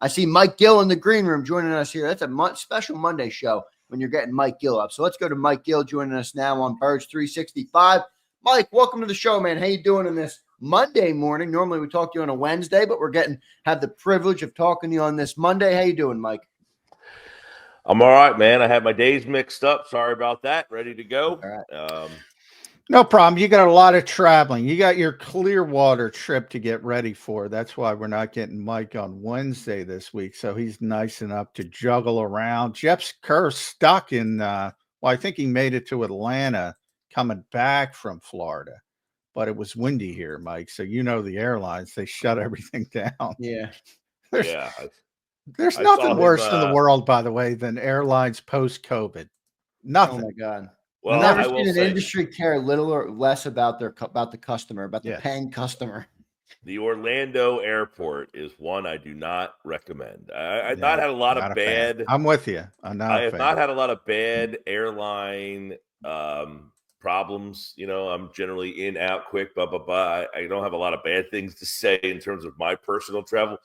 I see Mike Gill in the green room joining us here. That's a special Monday show when you're getting Mike Gill up. So let's go to Mike Gill joining us now on Birds 365. Mike, welcome to the show, man. How you doing on this Monday morning? Normally we talk to you on a Wednesday, but we're have the privilege of talking to you on this Monday. How you doing, Mike? I'm all right, man. I had my days mixed up. Sorry about that. Ready to go. All right. No problem. You got a lot of traveling. You got your Clearwater trip to get ready for. That's why we're not getting Mike on Wednesday this week. So he's nice enough to juggle around. Jeff's Kerr stuck in, I think he made it to Atlanta coming back from Florida. But it was windy here, Mike. So you know the airlines, they shut everything down. Yeah. There's nothing worse in the world, by the way, than airlines post-COVID. Nothing. Oh, my God. Well, I've never seen an industry care a little or less about the customer, about the paying customer. The Orlando airport is one I do not recommend. I've not had a lot of bad. I'm with you. I have not had a lot of bad airline problems. You know, I'm generally in, out quick, blah, blah, blah. I don't have a lot of bad things to say in terms of my personal travel.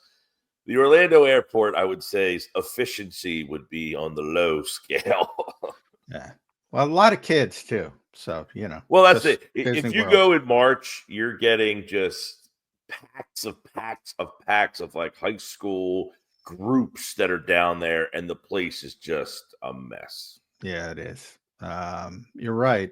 The Orlando airport, I would say, efficiency would be on the low scale. Yeah. Well, a lot of kids, too. So, you know. Well, that's it. If you go in March, you're getting just packs of like high school groups that are down there, and the place is just a mess. Yeah, it is. You're right.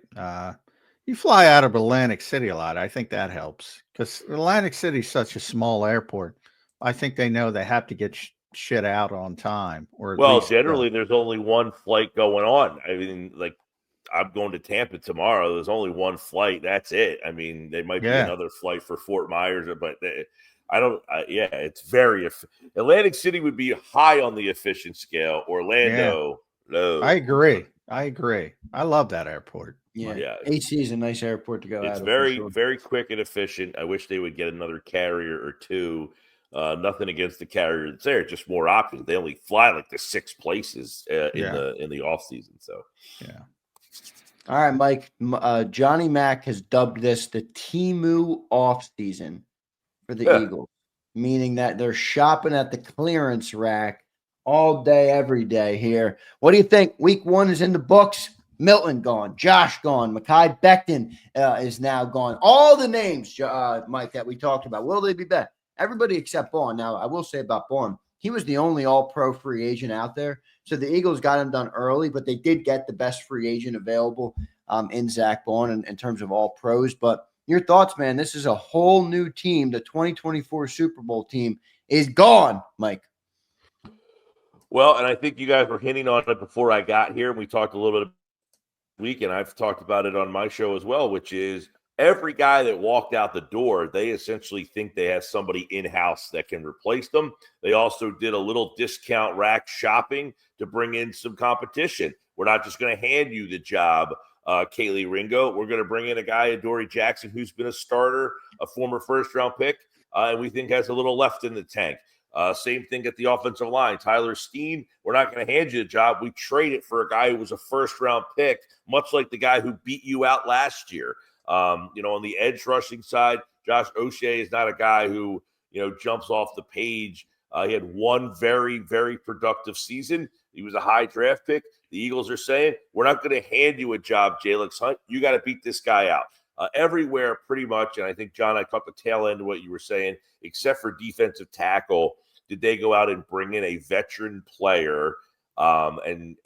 You fly out of Atlantic City a lot. I think that helps because Atlantic City is such a small airport. I think they know they have to get shit out on time. Or generally, there's only one flight going on. I mean, like, I'm going to Tampa tomorrow. There's only one flight. That's it. I mean, there might be another flight for Fort Myers, but it's very Atlantic City would be high on the efficient scale. Orlando, low. I agree. I love that airport. Yeah. AC is a nice airport to go. It's very quick and efficient. I wish they would get another carrier or two. Nothing against the carrier that's there, just more options. They only fly like the 6 places in the off season. So All right, Mike. Johnny Mac has dubbed this the Temu off season for the Eagles, meaning that they're shopping at the clearance rack all day, every day here. What do you think? Week 1 is in the books. Milton gone, Josh gone, Mekhi Becton is now gone. All the names, Mike, that we talked about. Will they be back? Everybody except Bourne. Now, I will say about Bourne, he was the only all-pro free agent out there. So the Eagles got him done early, but they did get the best free agent available in Zach Bourne in terms of all pros. But your thoughts, man, this is a whole new team. The 2024 Super Bowl team is gone, Mike. Well, and I think you guys were hinting on it before I got here. We talked a little bit this week, and I've talked about it on my show as well, which is every guy that walked out the door, they essentially think they have somebody in-house that can replace them. They also did a little discount rack shopping to bring in some competition. We're not just going to hand you the job, Kaylee Ringo. We're going to bring in a guy, Adoree Jackson, who's been a starter, a former first-round pick, and we think has a little left in the tank. Same thing at the offensive line. Tyler Steen, we're not going to hand you the job. We trade it for a guy who was a first-round pick, much like the guy who beat you out last year. On the edge rushing side, Josh O'Shea is not a guy who, jumps off the page. He had one very, very productive season. He was a high draft pick. The Eagles are saying, we're not going to hand you a job, Jalen Hunt. You got to beat this guy out. Everywhere pretty much, and I think, John, I caught the tail end of what you were saying, except for defensive tackle, did they go out and bring in a veteran player and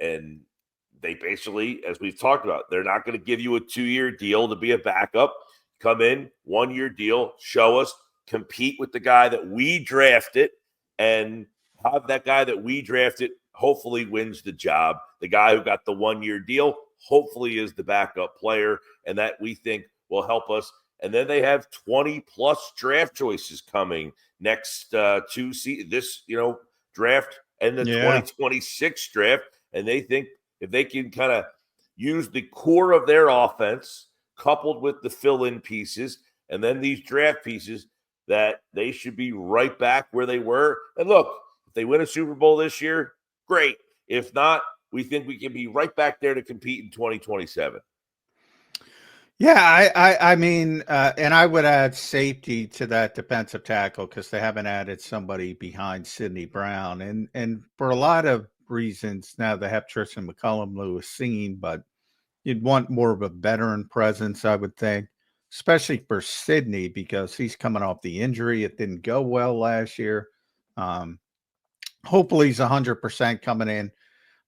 they basically, as we've talked about, they're not going to give you a 2-year deal to be a backup. Come in, 1-year deal, show us, compete with the guy that we drafted, and have that guy that we drafted hopefully wins the job. The guy who got the 1-year deal hopefully is the backup player, and that we think will help us. And then they have 20-plus draft choices coming next this draft and the 2026 draft, and they think if they can kind of use the core of their offense coupled with the fill-in pieces and then these draft pieces, that they should be right back where they were. And look, if they win a Super Bowl this year, great. If not, we think we can be right back there to compete in 2027. Yeah, I mean, and I would add safety to that defensive tackle because they haven't added somebody behind Sidney Brown, and for a lot of reasons now they have Tristan McCullum, Lewis Seen, but you'd want more of a veteran presence, I would think, especially for Sidney because he's coming off the injury. It didn't go well last year. Hopefully he's 100% coming in,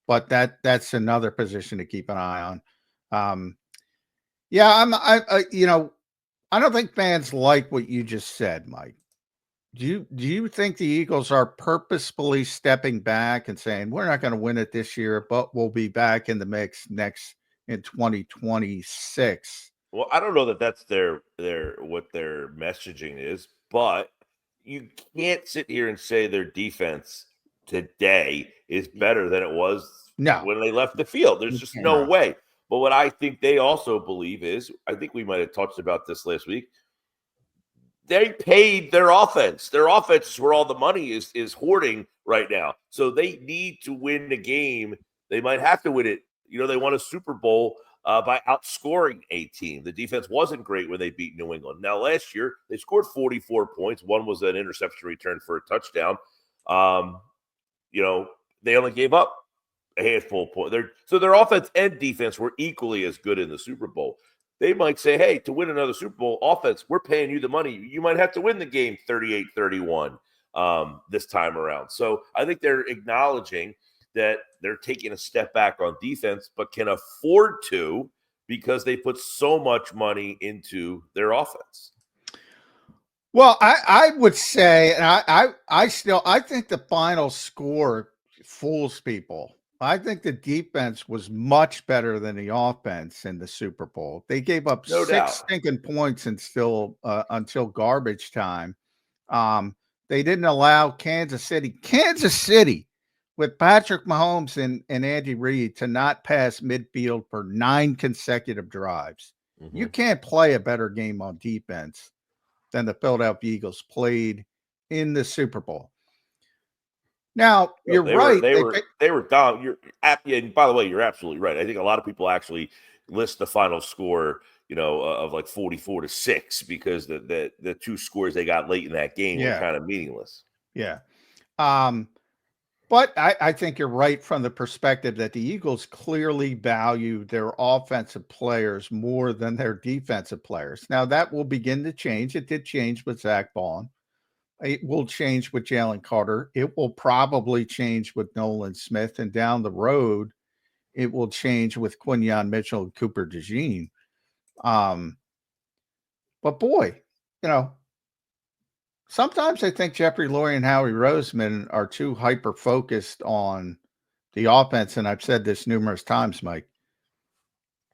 but that's another position to keep an eye on. Yeah, I don't think fans like what you just said, Mike. Do you think the Eagles are purposefully stepping back and saying we're not going to win it this year, but we'll be back in the mix next in 2026? Well, I don't know that that's their what their messaging is, but you can't sit here and say their defense today is better than it was No, when they left the field. There's just no way. But what I think they also believe is, I think we might have touched about this last week. They paid their offense. Their offense is where all the money is hoarding right now. So they need to win the game. They might have to win it. They won a Super Bowl by outscoring a team. The defense wasn't great when they beat New England. Now, last year, they scored 44 points. One was an interception return for a touchdown. They only gave up a handful of points. So their offense and defense were equally as good in the Super Bowl. They might say, hey, to win another Super Bowl offense, we're paying you the money. You might have to win the game 38-31 this time around. So I think they're acknowledging that they're taking a step back on defense, but can afford to because they put so much money into their offense. Well, I would say, and I think the final score fools people. I think the defense was much better than the offense in the Super Bowl. They gave up No six doubt. stinking points and still until garbage time. They didn't allow Kansas City with Patrick Mahomes and Andy Reid to not pass midfield for 9 consecutive drives. Mm-hmm. You can't play a better game on defense than the Philadelphia Eagles played in the Super Bowl. Now, you're right. They were down. And by the way, you're absolutely right. I think a lot of people actually list the final score, of like 44-6 because the two scores they got late in that game were kind of meaningless. Yeah. But I think you're right from the perspective that the Eagles clearly value their offensive players more than their defensive players. Now, that will begin to change. It did change with Zach Bond. It will change with Jalen Carter. It will probably change with Nolan Smith. And down the road, it will change with Quinyon Mitchell and Cooper DeJean. But boy, sometimes I think Jeffrey Lurie and Howie Roseman are too hyper-focused on the offense. And I've said this numerous times, Mike.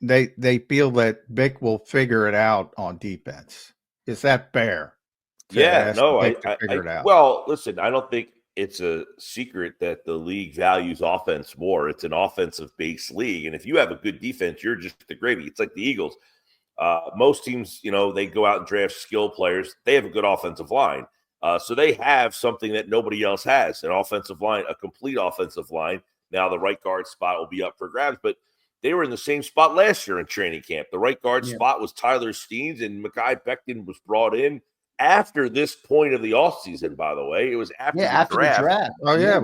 They feel that Vic will figure it out on defense. Is that fair? Well, listen, I don't think it's a secret that the league values offense more. It's an offensive-based league, and if you have a good defense, you're just the gravy. It's like the Eagles. Most teams, they go out and draft skill players. They have a good offensive line, so they have something that nobody else has: an offensive line, a complete offensive line. Now, the right guard spot will be up for grabs, but they were in the same spot last year in training camp. The right guard spot was Tyler Steens, and Mekhi Becton was brought in after this point of the offseason, by the way. It was after the draft. Oh, yeah.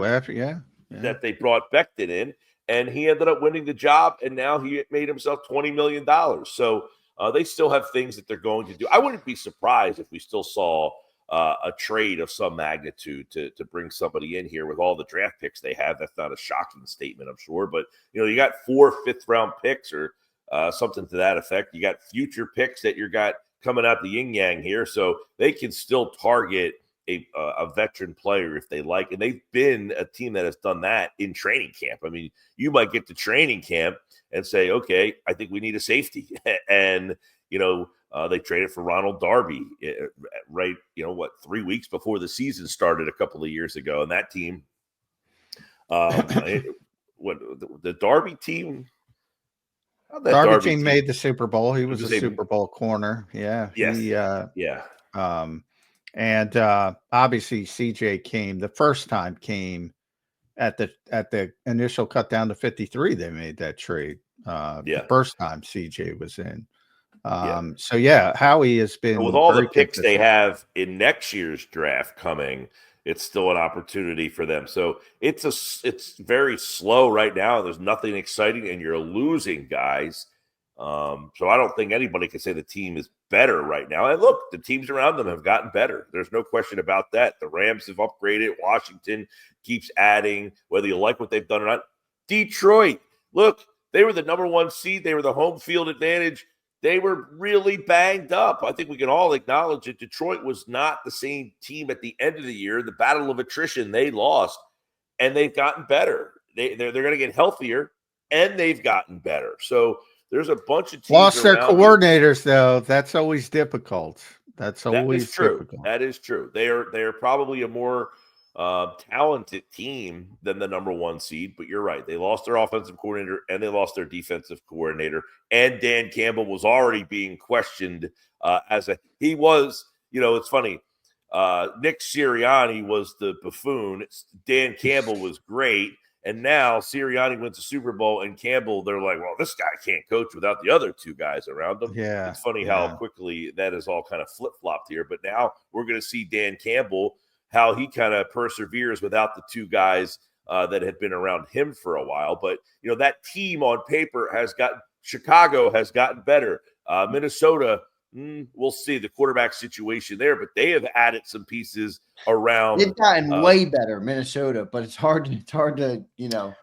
That they brought Becton in, and he ended up winning the job, and now he made himself $20 million. So they still have things that they're going to do. I wouldn't be surprised if we still saw a trade of some magnitude to bring somebody in here with all the draft picks they have. That's not a shocking statement, I'm sure. But, you got 4 fifth-round picks or something to that effect. You got future picks that you got coming out the yin-yang here, so they can still target a veteran player if they like, and they've been a team that has done that in training camp. I mean, you might get to training camp and say, okay, I think we need a safety, and they traded for Ronald Darby, right? 3 weeks before the season started a couple of years ago, and that team, the Darby team. Darby team made the Super Bowl. He was a Super Bowl corner. Yeah. Yes. And obviously CJ came the first time at the initial cut down to 53. They made that trade. The first time CJ was in. So yeah, Howie has been with all the very picks they consistent. have in next year's draft coming, it's still an opportunity for them. So it's very slow right now. There's nothing exciting, and you're losing guys. So I don't think anybody can say the team is better right now. And look, the teams around them have gotten better. There's no question about that. The Rams have upgraded. Washington keeps adding, whether you like what they've done or not. Detroit, look, they were the number 1 seed. They were the home field advantage. They were really banged up. I think we can all acknowledge that Detroit was not the same team at the end of the year. The battle of attrition, they lost, and they've gotten better. They're going to get healthier, and they've gotten better. So there's a bunch of teams Lost their around coordinators, though. That's always difficult. That's always difficult. That is true. They are probably a more talented team than the number 1 seed, but you're right. They lost their offensive coordinator and they lost their defensive coordinator. And Dan Campbell was already being questioned he was, it's funny. Nick Sirianni was the buffoon. Dan Campbell was great. And now Sirianni wins the Super Bowl, and Campbell, they're like, well, this guy can't coach without the other 2 guys around him. Yeah. It's funny how quickly that is all kind of flip-flopped here. But now we're going to see Dan Campbell, how he kind of perseveres without the 2 guys that had been around him for a while. But, that team on paper Chicago has gotten better. Minnesota, we'll see the quarterback situation there, but they have added some pieces around. They've gotten way better, Minnesota, but it's hard to.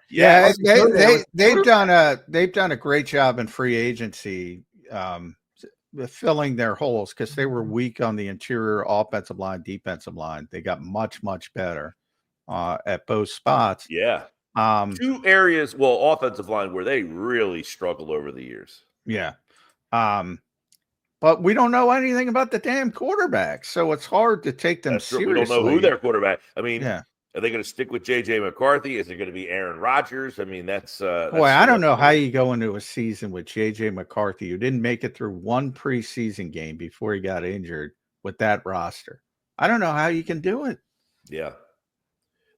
Yeah, they've done a great job in free agency, filling their holes because they were weak on the interior offensive line, defensive line. They got much better at both spots. Yeah. 2 areas, offensive line where they really struggled over the years. Yeah. But we don't know anything about the damn quarterback, so it's hard to take them seriously. We don't know who their quarterback. I mean, are they going to stick with J.J. McCarthy? Is it going to be Aaron Rodgers? I mean, that's boy. I don't know how you go into a season with J.J. McCarthy, who didn't make it through 1 preseason game before he got injured with that roster. I don't know how you can do it. Yeah,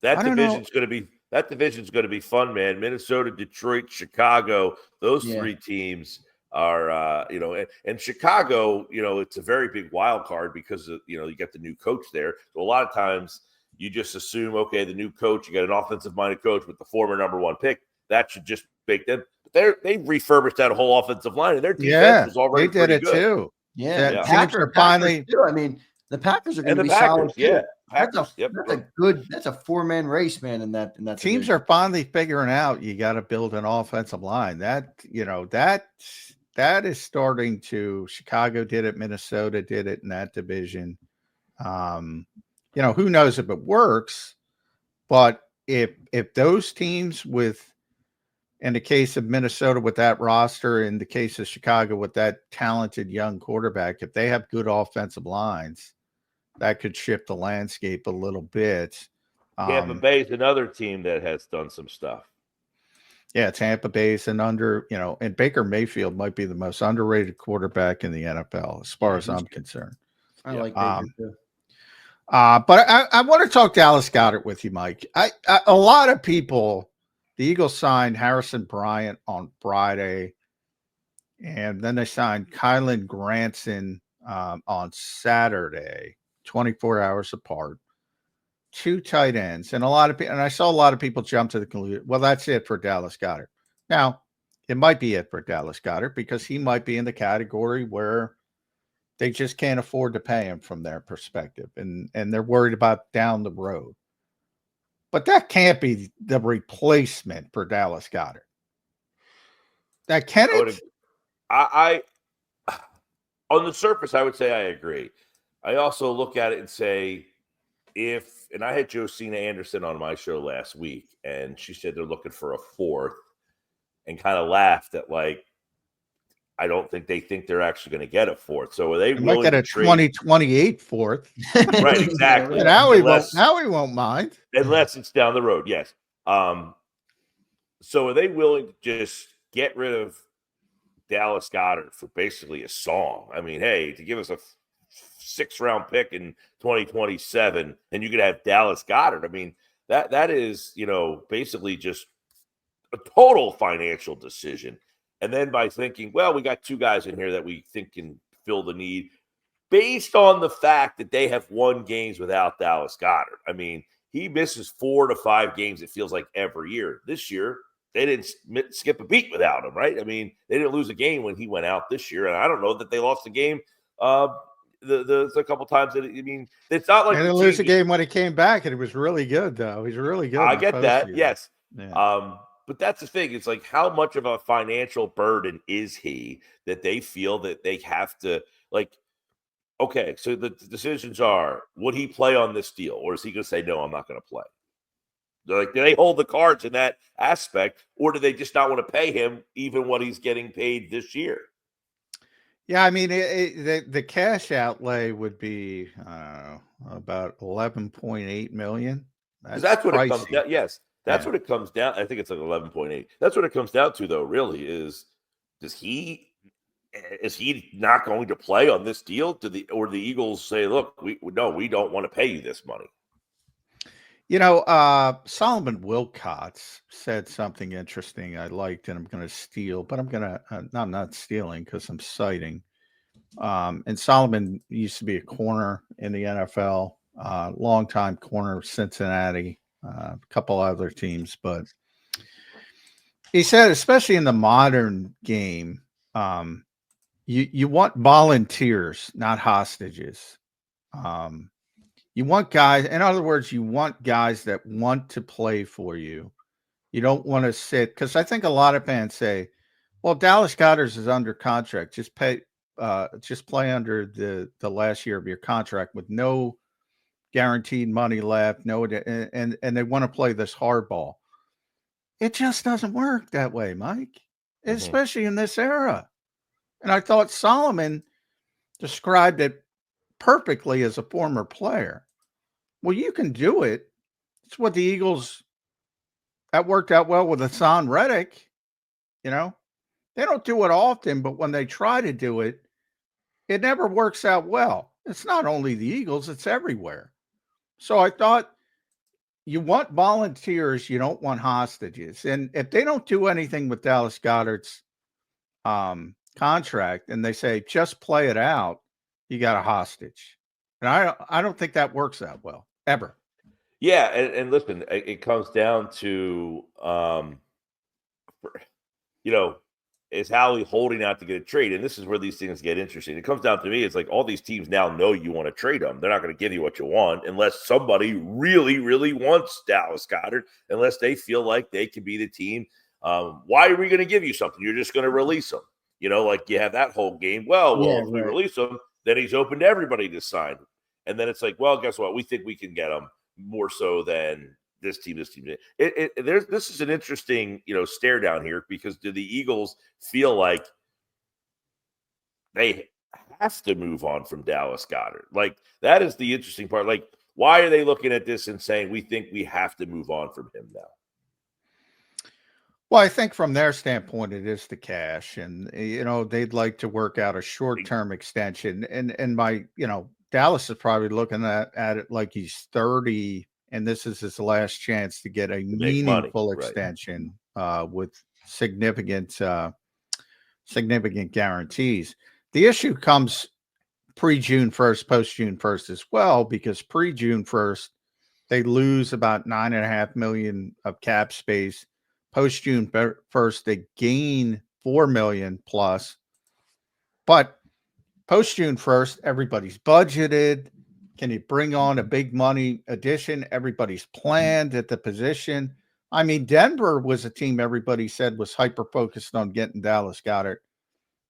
that division's going to be fun, man. Minnesota, Detroit, Chicago, those 3 teams are and Chicago, it's a very big wild card because of, you get the new coach there. So a lot of times you just assume, okay, the new coach, you got an offensive minded coach with the former number 1 pick, that should just make them. They refurbished that whole offensive line, and their defense was already they did it good. Too. Yeah, yeah. Packers finally. I mean, the Packers are going to be solid. Yeah, that's a 4-man race, man. In that teams division. are finally figuring out you got to build an offensive line. That is starting to. Chicago did it. Minnesota did it in that division. Who knows if it works, but if those teams in the case of Minnesota with that roster, in the case of Chicago with that talented young quarterback, if they have good offensive lines, that could shift the landscape a little bit. Tampa Bay is another team that has done some stuff. Yeah, Tampa Bay is and Baker Mayfield might be the most underrated quarterback in the NFL, as far as I'm concerned. I like Baker too. But I want to talk Dallas Goedert with you, Mike. A lot of people, the Eagles signed Harrison Bryant on Friday, and then they signed Kylan Granson on Saturday, 24 hours apart. 2 tight ends, and I saw a lot of people jump to the conclusion, well, that's it for Dallas Goedert. Now, it might be it for Dallas Goedert because he might be in the category where they just can't afford to pay him from their perspective, and they're worried about down the road. But that can't be the replacement for Dallas Goedert. That can't it? I on the surface, I would say I agree. I also look at it and say, and I had Josina Anderson on my show last week, and she said they're looking for a 4th, and kind of laughed at I don't think they think they're actually going to get a 4th. So are they willing to trade 2028 4th? Right, exactly. Now he won't mind unless it's down the road. Yes. So are they willing to just get rid of Dallas Goedert for basically a song? I mean, hey, to give us a 6th-round pick in 2027, and you could have Dallas Goedert. I mean, that is, basically just a total financial decision. And then by thinking, well, we got two guys in here that we think can fill the need based on the fact that they have won games without Dallas Goedert. I mean, he misses 4 to 5 games, it feels like, every year. This year, they didn't skip a beat without him, right? I mean, they didn't lose a game when he went out this year. And I don't know that they lost a game the couple times that, I mean, it's not like they didn't lose a game when he came back, and it was really good, though. He's really good. I get that, yes. Yeah. But that's the thing. It's like, how much of a financial burden is he that they feel that they have to, like, okay, so the decisions are, would he play on this deal? Or is he going to say, no, I'm not going to play? They're like, do they hold the cards in that aspect? Or do they just not want to pay him even what he's getting paid this year? Yeah, I mean, the cash outlay would be, I don't know, about 11.8 million. That's what it comes down. Yes, that's what Yeah. it comes down. I think it's like 11.8. That's what it comes down to, though. Really, is he not going to play on this deal? Or the Eagles say, look, we don't want to pay you this money. You know, Solomon Wilcots said something interesting I liked, and I'm going to steal, but I'm not stealing because I'm citing. And Solomon used to be a corner in the NFL, longtime corner of Cincinnati, a couple other teams, but he said, especially in the modern game, you want volunteers, not hostages. You want guys, in other words, you want guys that want to play for you. You don't want to sit, because I think a lot of fans say, well, Dallas Goedert is under contract. Just play under the last year of your contract with no guaranteed money left. No, and they want to play this hardball. It just doesn't work that way, Mike, especially in this era. And I thought Solomon described it perfectly as a former player. Well, you can do it. It's what the Eagles, that worked out well with Hassan Reddick. You know, they don't do it often, but when they try to do it, it never works out well. It's not only the Eagles, it's everywhere. So I thought, you want volunteers, you don't want hostages. And if they don't do anything with Dallas Goedert's contract and they say, just play it out, you got a hostage. And I don't think that works out well, ever. Yeah, and listen, it comes down to, is Howie holding out to get a trade? And this is where these things get interesting. It comes down to me, it's like all these teams now know you want to trade them. They're not going to give you what you want unless somebody really, really wants Dallas Goedert, unless they feel like they can be the team. Why are we going to give you something? You're just going to release him. Like you have that whole game. If we release him, then he's open to everybody to sign. And then it's like, well, guess what? We think we can get him more so than this team. This is an interesting, stare down here, because do the Eagles feel like they have to move on from Dallas Goedert? Like, that is the interesting part. Like, why are they looking at this and saying, we think we have to move on from him now? Well, I think from their standpoint, it is the cash, and they'd like to work out a short-term extension. And Dallas is probably looking at it like he's 30, and this is his last chance to get a meaningful extension with significant guarantees. The issue comes pre-June 1st, post-June 1st as well, because pre-June 1st, they lose about $9.5 million of cap space. Post-June 1st, they gain $4 million plus. But post-June 1st, everybody's budgeted. Can you bring on a big money addition? Everybody's planned at the position. I mean, Denver was a team everybody said was hyper-focused on getting Dallas Goedert,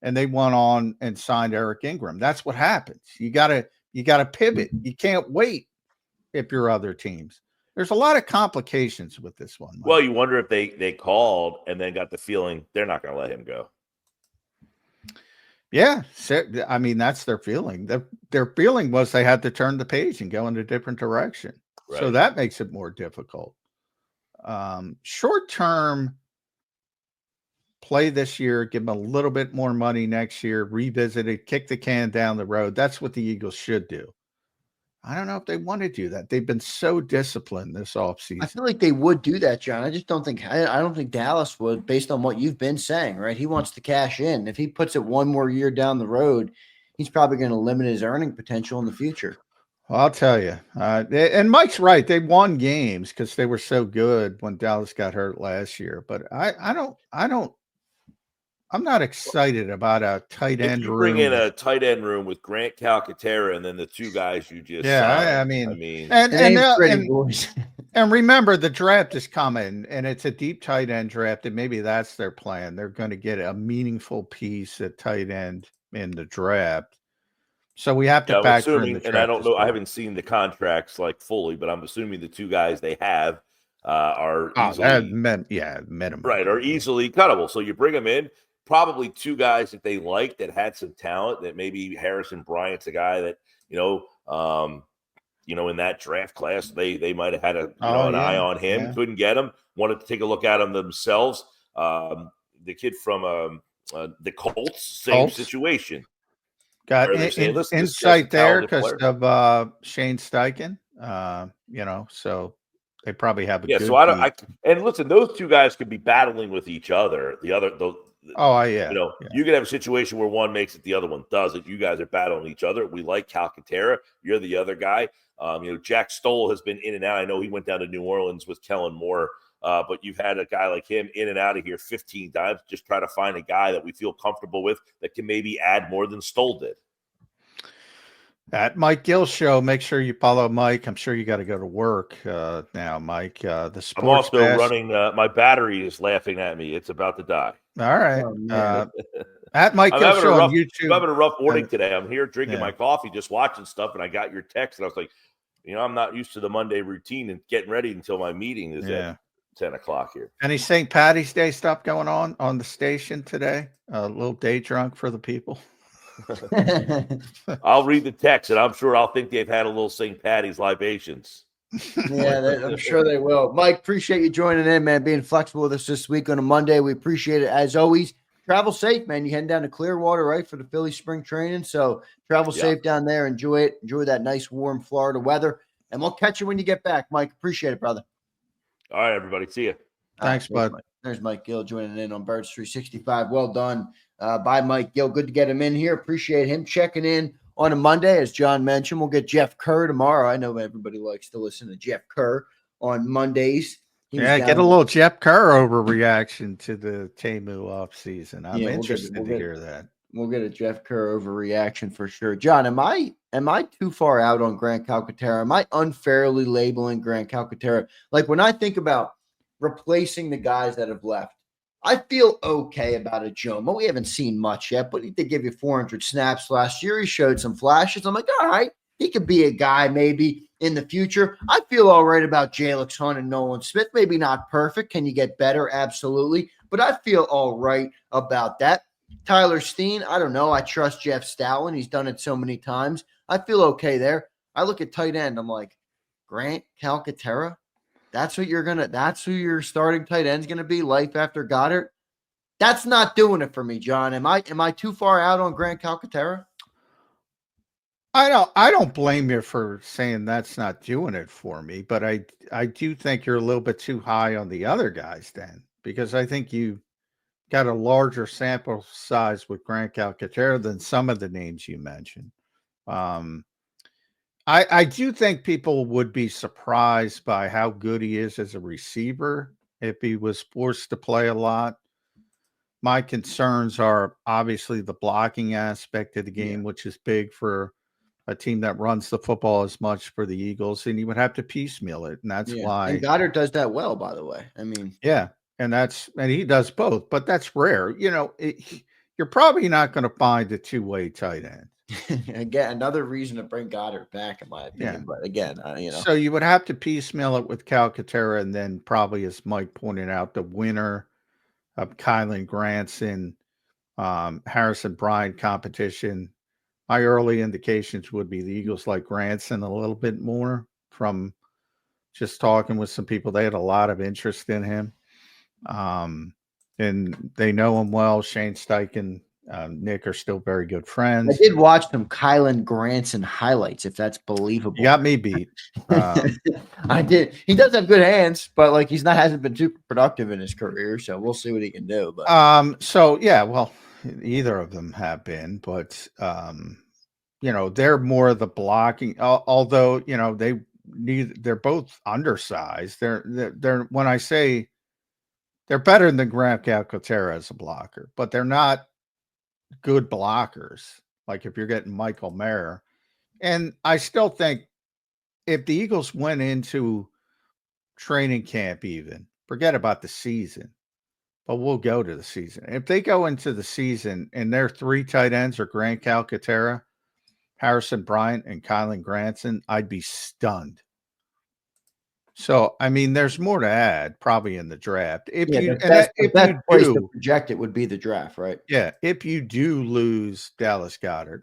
and they went on and signed Eric Ingram. That's what happens. You gotta pivot. You can't wait if you're other teams. There's a lot of complications with this one, Mike. Well, you wonder if they called and then got the feeling they're not going to let him go. Yeah, I mean, that's their feeling. Their feeling was they had to turn the page and go in a different direction. Right. So that makes it more difficult. Short-term, play this year, give them a little bit more money next year, revisit it, kick the can down the road. That's what the Eagles should do. I don't know if they want to do that. They've been so disciplined this I offseason. feel like they would do that, John. I just don't think I don't think Dallas would, based on what you've been saying, right? He wants to cash in. If he puts it one more year down the road, he's probably going to limit his earning potential in the future. Well, I'll tell you. And Mike's right. They won games because they were so good when Dallas got hurt last year. But I'm not excited about a tight If end you bring room. in a tight end room with Grant Calcaterra and then the two guys you just Yeah, signed, I mean, It ain't pretty, boys. and remember the draft is coming, and it's a deep tight end draft, and maybe that's their plan. They're going to get a meaningful piece at tight end in the draft. So we have to I'm factor in the assuming, and I draft don't as know, I well. haven't seen the contracts like fully, but I'm assuming the two guys they have are Oh, that easily minimum. right, are easily cuttable. So you bring them in, probably two guys that they like that had some talent. That maybe Harrison Bryant's a guy that in that draft class they might have had an eye on him. Yeah. Couldn't get him. Wanted to take a look at him themselves. The kid from the Colts, same situation. Got insight there because of Shane Steichen. So they probably have a good So and listen, those two guys could be battling with each other. You could have a situation where one makes it, the other one doesn't. You guys are battling each other. We like Calcaterra. You're the other guy. Jack Stoll has been in and out. I know he went down to New Orleans with Kellen Moore, but you've had a guy like him in and out of here 15 times. Just try to find a guy that we feel comfortable with that can maybe add more than Stoll did. At Mike Gill Show, make sure you follow Mike. I'm sure you got to go to work now, Mike. The sports. I'm also running. My battery is laughing at me. It's about to die. All right. At Mike Gill Show on YouTube. I'm having a rough morning today. I'm here drinking my coffee, just watching stuff, and I got your text, and I was like, I'm not used to the Monday routine and getting ready until my meeting is at 10 o'clock here. Any St. Patty's Day stuff going on the station today? A little day drunk for the people. I'll read the text, and I'm sure I'll think they've had a little St. Patty's libations. Yeah, I'm sure they will. Mike, appreciate you joining in, man, being flexible with us this week on a Monday. We appreciate it as always. Travel safe, man. You heading down to Clearwater, right, for the Philly spring training. So travel safe down there. Enjoy it. Enjoy that nice, warm Florida weather. And we'll catch you when you get back, Mike. Appreciate it, brother. All right, everybody. See you. Thanks, bud. There's Mike Gill joining in on Birds 365. Well done by Mike Gill. Good to get him in here. Appreciate him checking in on a Monday. As John mentioned, we'll get Jeff Kerr tomorrow. I know everybody likes to listen to Jeff Kerr on Mondays. Get a little Jeff Kerr overreaction to the Temu offseason. I'm interested to hear that. We'll get a Jeff Kerr overreaction for sure. John, am I too far out on Grant Calcaterra? Am I unfairly labeling Grant Calcaterra? Like when I think about replacing the guys that have left, I feel okay about a Jomo. We haven't seen much yet, but he did give you 400 snaps last year. He showed some flashes. I'm like, all right, he could be a guy maybe in the future. I feel all right about Jalix Hunt and Nolan Smith. Maybe not perfect. Can you get better? Absolutely. But I feel all right about that. Tyler Steen, I don't know. I trust Jeff Stoutland. He's done it so many times. I feel okay there. I look at tight end. I'm like, Grant Calcaterra? That's who your starting tight end's gonna be, life after Goedert. That's not doing it for me, John. Am I too far out on Grant Calcaterra? I don't blame you for saying that's not doing it for me, but I do think you're a little bit too high on the other guys then, because I think you got a larger sample size with Grant Calcaterra than some of the names you mentioned. I do think people would be surprised by how good he is as a receiver if he was forced to play a lot. My concerns are obviously the blocking aspect of the game, which is big for a team that runs the football as much for the Eagles, and you would have to piecemeal it. And that's why. And Goedert does that well, by the way. I mean, and he does both, but that's rare. You're probably not going to find a two-way tight end. Again, another reason to bring Goedert back, in my opinion. But again, So you would have to piecemeal it with Calcaterra, and then probably, as Mike pointed out, the winner of Kylan Granson, Harrison Bryant competition. My early indications would be the Eagles like Granson a little bit more from just talking with some people. They had a lot of interest in him. And they know him well. Shane Steichen Nick are still very good I friends. did watch some Kylan Granson highlights, if that's believable. You got me beat. I did. He does have good hands, but like hasn't been super productive in his career, so we'll see what he can do. But so yeah, well, either of them have been, but they're more the blocking. Although they're both undersized. They're when I say they're better than Grant Calcaterra as a blocker, but they're not good blockers. Like if you're getting Michael Mayer, and I still think if the Eagles went into training camp, even forget about the season, but we'll go to the season. If they go into the season and their 3 tight ends are Grant Calcaterra, Harrison Bryant, and Kylan Granson, I'd be stunned. So, I mean, there's more to add probably in the draft. If yeah, you the best place to project it would be the draft, right? Yeah, if you do lose Dallas Goedert,